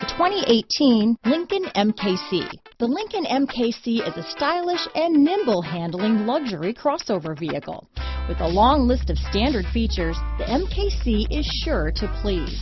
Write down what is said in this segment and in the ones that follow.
The 2018 Lincoln MKC. The Lincoln MKC is a stylish and nimble handling luxury crossover vehicle. With a long list of standard features, the MKC is sure to please.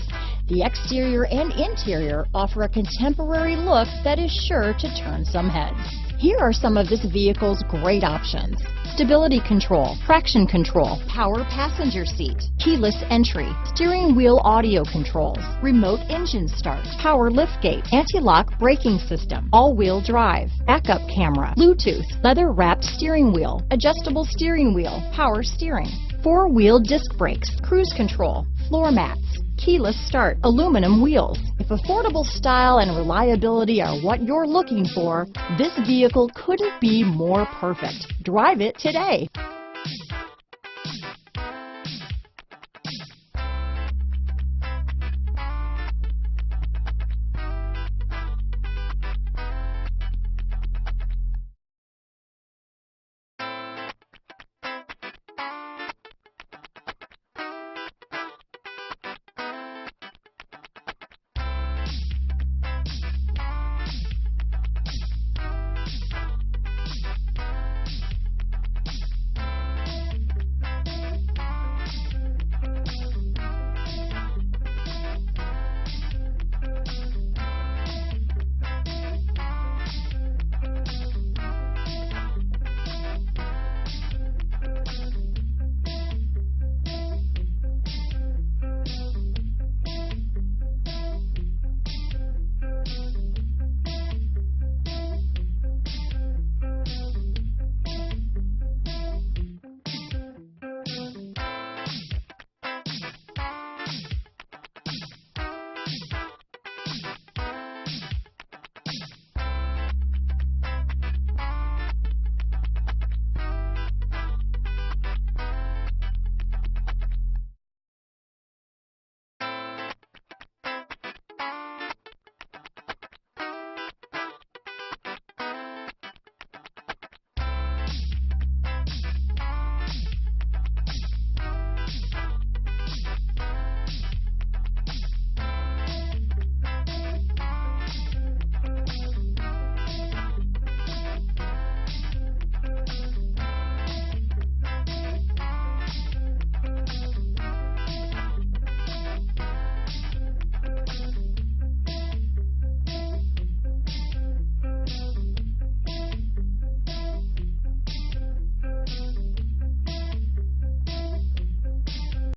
The exterior and interior offer a contemporary look that is sure to turn some heads. Here are some of this vehicle's great options: stability control, traction control, power passenger seat, keyless entry, steering wheel audio controls, remote engine start, power liftgate, anti-lock braking system, all-wheel drive, backup camera, Bluetooth, leather-wrapped steering wheel, adjustable steering wheel, power steering, four-wheel disc brakes, cruise control, floor mats, keyless start, aluminum wheels. If affordable style and reliability are what you're looking for, this vehicle couldn't be more perfect. Drive it today.